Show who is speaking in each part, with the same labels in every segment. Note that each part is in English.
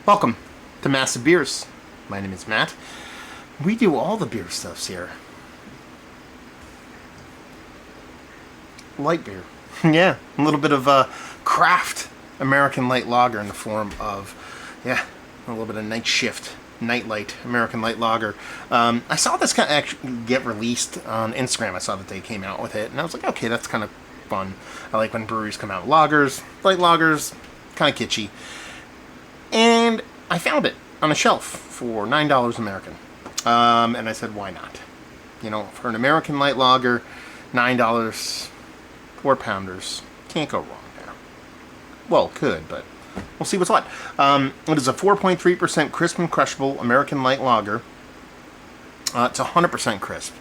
Speaker 1: Welcome to Massive Beers. My name is Matt. We do all the beer stuffs here. Light beer. Yeah, a little bit of craft American light lager in the form of, a little bit of Night Shift, Night Light, American light lager. I saw this kind of actually get released on Instagram. I saw that they came out with it, and I was like, okay, that's kind of fun. I like when breweries come out with lagers, light lagers, kind of kitschy. And I found it on a shelf for $9 American. And I said, why not? You know, for an American light lager, $9, 4-pounders, can't go wrong there. Well, could, but we'll see what's what. It is a 4.3% crisp and crushable American light lager. It's 100% crisp.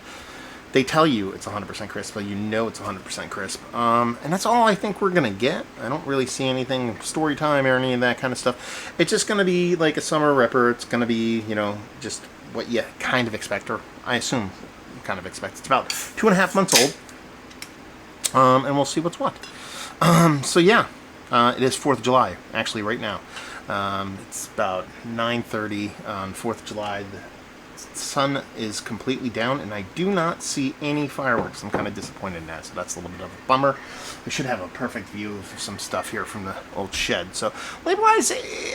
Speaker 1: They tell you it's 100% crisp, but you know it's 100% crisp. And that's all I think we're going to get. I don't really see anything story time or any of that kind of stuff. It's just going to be like a summer ripper. It's going to be, you know, just what you kind of expect, or I assume kind of expect. It's about 2.5 months old. And we'll see what's what. So yeah, it is 4th of July, actually, right now. It's about 9:30 on 4th of July. The sun is completely down, and I do not see any fireworks. I'm kind of disappointed in that, so that's a little bit of a bummer. We should have a perfect view of some stuff here from the old shed. So, label-wise,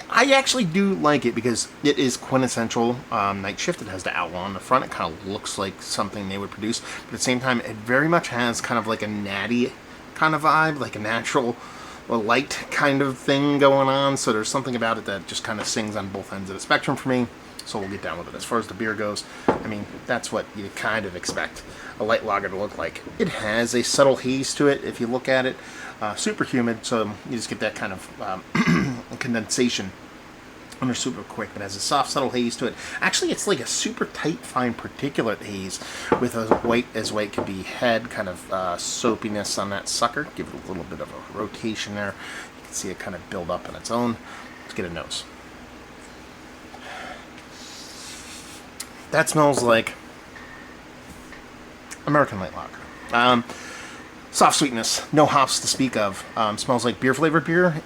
Speaker 1: I actually do like it because it is quintessential Night Shift. It has the outlaw on the front. It kind of looks like something they would produce, but at the same time, it very much has kind of like a natty kind of vibe, like a natural, light kind of thing going on. So there's something about it that just kind of sings on both ends of the spectrum for me. So we'll get down with it. As far as the beer goes, I mean, that's what you kind of expect a light lager to look like. It has a subtle haze to it if you look at it. Super humid, so you just get that kind of condensation under super quick, but has a soft, subtle haze to it. Actually, it's like a super tight, fine particulate haze with a white as white could be head, kind of soapiness on that sucker. Give it a little bit of a rotation there. You can see it kind of build up on its own. Let's get a nose. That smells like American light lager. Soft sweetness, no hops to speak of. Smells like beer flavored beer,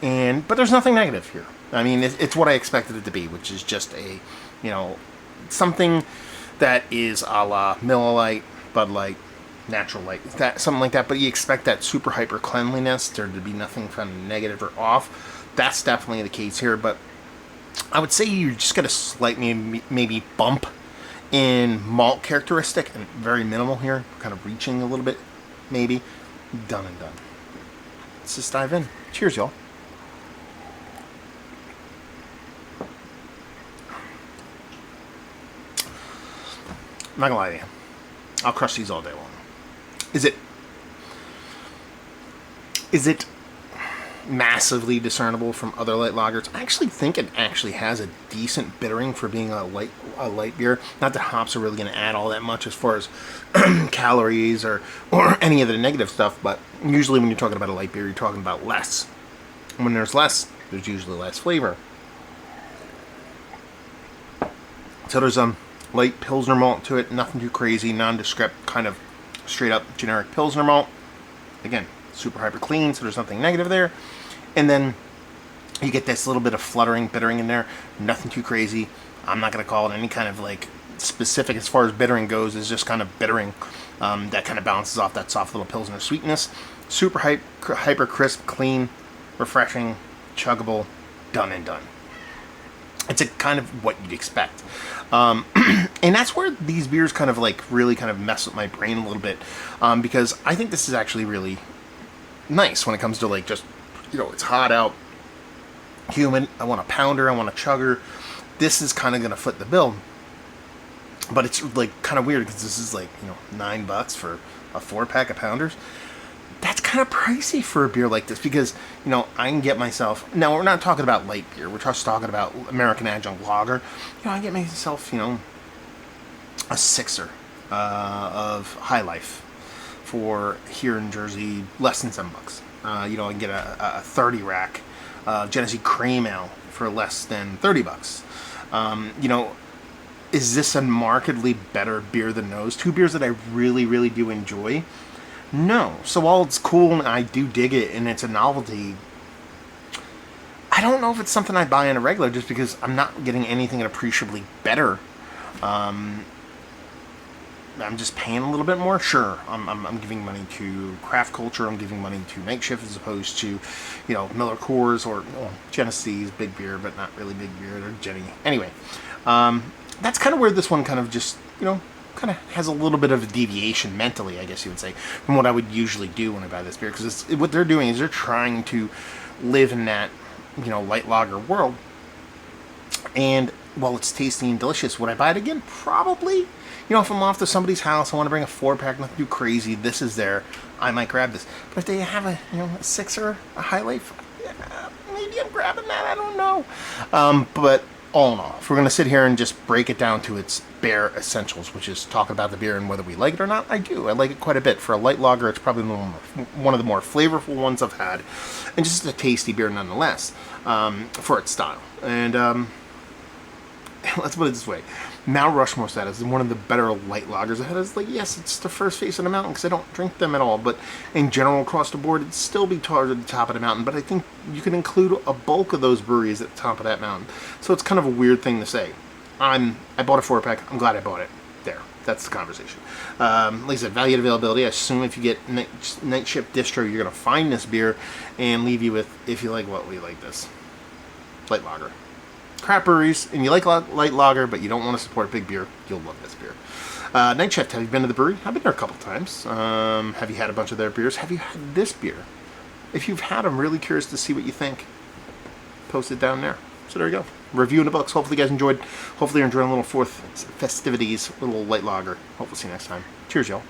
Speaker 1: but there's nothing negative here. I mean, it's what I expected it to be, which is just something that is a la Miller Lite, Bud Light, Natural Light, something like that. But you expect that super hyper cleanliness, there to be nothing kind of negative or off. That's definitely the case here, but I would say you just got a slight maybe bump in malt characteristic, and very minimal here, kind of reaching a little bit, maybe. Done and done. Let's just dive in. Cheers, y'all. I'm not gonna lie to you. I'll crush these all day long. Is it massively discernible from other light lagers? I actually think it actually has a decent bittering for being a light beer. Not that hops are really going to add all that much as far as calories or any of the negative stuff, but usually when you're talking about a light beer, you're talking about less. When there's less, there's usually less flavor. So there's light Pilsner malt to it, nothing too crazy, nondescript, kind of straight up generic Pilsner malt. Again, super hyper clean, so there's nothing negative there. And then you get this little bit of fluttering, bittering in there. Nothing too crazy. I'm not going to call it any kind of like specific as far as bittering goes. It's just kind of bittering that kind of balances off that soft little Pilsner sweetness. Super hyper crisp, clean, refreshing, chuggable, done and done. It's a kind of what you'd expect. And that's where these beers kind of like really kind of mess with my brain a little bit, because I think this is actually really nice when it comes to like just, it's hot out, humid, I want a pounder, I want a chugger. This is kind of going to foot the bill, but it's like kind of weird because this is like, $9 for a 4-pack of pounders. That's kind of pricey for a beer like this because, I can get myself, now we're not talking about light beer, we're just talking about American adjunct lager. I get myself, a sixer of High Life for here in Jersey, less than $7. I can get a 30 rack Genesee Cream Ale for less than $30. Is this a markedly better beer than those two beers that I really, really do enjoy? No. So while it's cool and I do dig it and it's a novelty, I I don't know if it's something I buy in a regular, just because I'm not getting anything appreciably better. I'm just paying a little bit more. Sure, I'm giving money to craft culture. I'm giving money to Night Shift as opposed to, Miller Coors or Genesee's big beer, but not really big beer. Or Jenny. Anyway, that's kind of where this one kind of just, kind of has a little bit of a deviation mentally, I guess you would say, from what I would usually do when I buy this beer. Because what they're doing is they're trying to live in that, light lager world. And while it's tasty and delicious, would I buy it again? Probably. If I'm off to somebody's house, I want to bring a 4-pack, nothing too crazy, this is there, I might grab this. But if they have a 6 or a High Life, maybe I'm grabbing that, I don't know. But all in all, if we're going to sit here and just break it down to its bare essentials, which is talking about the beer and whether we like it or not, I do. I like it quite a bit. For a light lager, it's probably one of the more flavorful ones I've had, and just a tasty beer nonetheless, for its style. And let's put it this way. Mount Rushmore status is one of the better light lagers I had. It's like, yes, it's the first face of the mountain because I don't drink them at all, but in general, across the board, it'd still be towards the top of the mountain. But I think you can include a bulk of those breweries at the top of that mountain. So it's kind of a weird thing to say. I bought a 4-pack. I'm glad I bought it. There. That's the conversation. Like I said, value and availability. I assume if you get Night Shift Distro, you're going to find this beer and leave you with, if you like what we like this, light lager. Crap breweries, and you like light lager, but you don't want to support big beer, you'll love this beer. Night Shift, have you been to the brewery? I've been there a couple times. Have you had a bunch of their beers? Have you had this beer? If you've had, I'm really curious to see what you think. Post it down there. So there you go. Review in the books. Hopefully you guys enjoyed. Hopefully you're enjoying a little 4th festivities, little light lager. Hope we'll see you next time. Cheers, y'all.